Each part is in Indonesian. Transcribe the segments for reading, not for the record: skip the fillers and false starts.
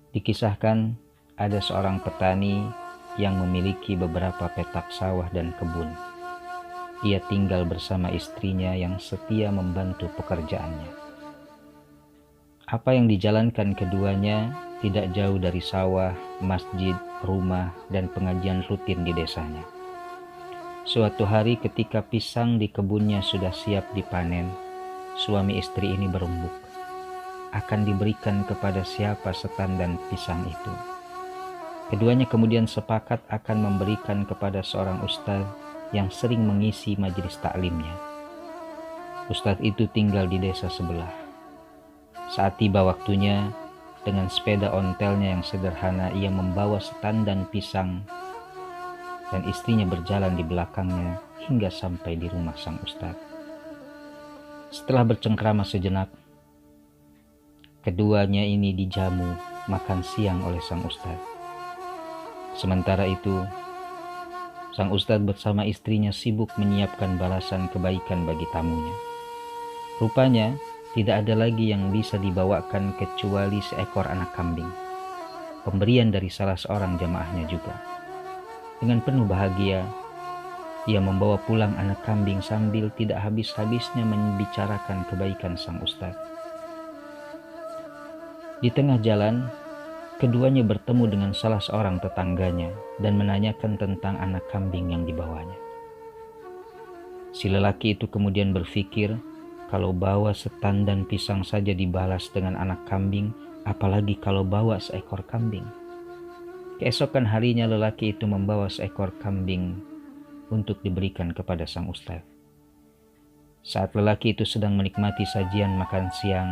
Dikisahkan ada seorang petani yang memiliki beberapa petak sawah dan kebun. Ia tinggal bersama istrinya yang setia membantu pekerjaannya. Apa yang dijalankan keduanya tidak jauh dari sawah, masjid, rumah, dan pengajian rutin di desanya. Suatu hari ketika pisang di kebunnya sudah siap dipanen, suami istri ini berembuk. Akan diberikan kepada siapa setan dan pisang itu. Keduanya kemudian sepakat akan memberikan kepada seorang ustadz yang sering mengisi majelis taklimnya. Ustadz itu tinggal di desa sebelah. Saat tiba waktunya, dengan sepeda ontelnya yang sederhana, ia membawa setan dan pisang, dan istrinya berjalan di belakangnya hingga sampai di rumah sang ustadz. Setelah bercengkrama sejenak, keduanya ini dijamu makan siang oleh sang ustadz. Sementara itu, sang ustadz bersama istrinya sibuk menyiapkan balasan kebaikan bagi tamunya. Rupanya, tidak ada lagi yang bisa dibawakan kecuali seekor anak kambing, pemberian dari salah seorang jamaahnya juga. Dengan penuh bahagia, ia membawa pulang anak kambing sambil tidak habis-habisnya membicarakan kebaikan sang ustadz. Di tengah jalan, keduanya bertemu dengan salah seorang tetangganya dan menanyakan tentang anak kambing yang dibawanya. Si lelaki itu kemudian berpikir, kalau bawa setan dan pisang saja dibalas dengan anak kambing, apalagi kalau bawa seekor kambing. Keesokan harinya lelaki itu membawa seekor kambing untuk diberikan kepada sang ustadz. Saat lelaki itu sedang menikmati sajian makan siang,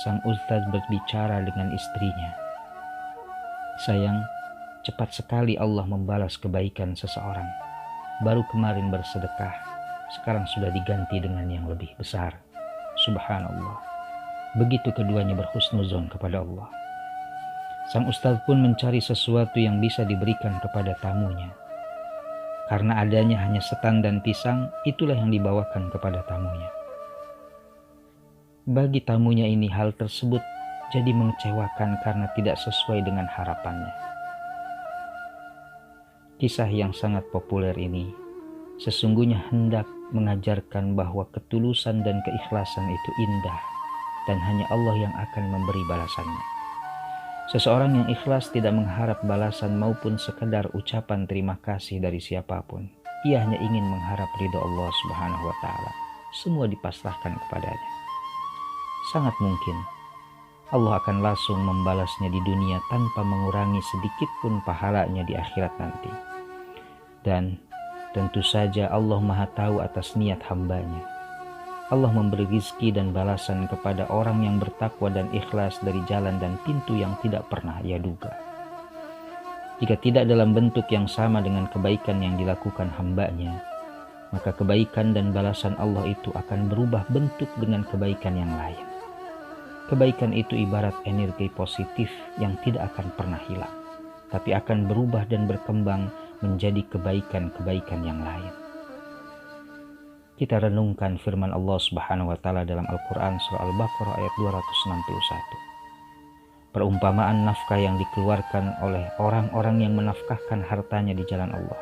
sang ustadz berbicara dengan istrinya. Sayang, cepat sekali Allah membalas kebaikan seseorang. Baru kemarin bersedekah, sekarang sudah diganti dengan yang lebih besar. Subhanallah. Begitu keduanya berhusnuzon kepada Allah. Sang ustadz pun mencari sesuatu yang bisa diberikan kepada tamunya. Karena adanya hanya setan dan pisang, itulah yang dibawakan kepada tamunya. Bagi tamunya ini hal tersebut jadi mengecewakan karena tidak sesuai dengan harapannya. Kisah yang sangat populer ini sesungguhnya hendak mengajarkan bahwa ketulusan dan keikhlasan itu indah dan hanya Allah yang akan memberi balasannya. Seseorang yang ikhlas tidak mengharap balasan maupun sekedar ucapan terima kasih dari siapapun. Ia hanya ingin mengharap ridho Allah Subhanahu wa Ta'ala. Semua dipasrahkan kepadanya. Sangat mungkin Allah akan langsung membalasnya di dunia tanpa mengurangi sedikit pun pahalanya di akhirat nanti. Dan tentu saja Allah Maha Tahu atas niat hambanya. Allah memberi rizki dan balasan kepada orang yang bertakwa dan ikhlas dari jalan dan pintu yang tidak pernah ia duga. Jika tidak dalam bentuk yang sama dengan kebaikan yang dilakukan hambanya, maka kebaikan dan balasan Allah itu akan berubah bentuk dengan kebaikan yang lain. Kebaikan itu ibarat energi positif yang tidak akan pernah hilang, tapi akan berubah dan berkembang menjadi kebaikan-kebaikan yang lain. Kita renungkan firman Allah Subhanahu wa Ta'ala dalam Al-Quran surah Al-Baqarah ayat 261. Perumpamaan nafkah yang dikeluarkan oleh orang-orang yang menafkahkan hartanya di jalan Allah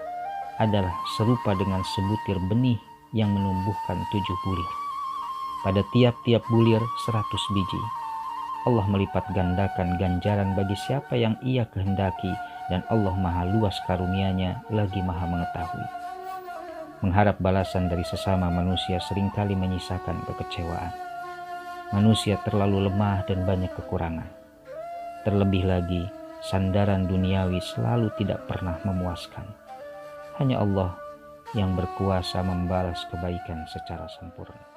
adalah serupa dengan sebutir benih yang menumbuhkan 7 bulir. Pada tiap-tiap bulir 100 biji. Allah melipat gandakan ganjaran bagi siapa yang ia kehendaki, dan Allah maha luas karunia-Nya lagi maha mengetahui. Mengharap balasan dari sesama manusia seringkali menyisakan kekecewaan. Manusia terlalu lemah dan banyak kekurangan. Terlebih lagi, sandaran duniawi selalu tidak pernah memuaskan. Hanya Allah yang berkuasa membalas kebaikan secara sempurna.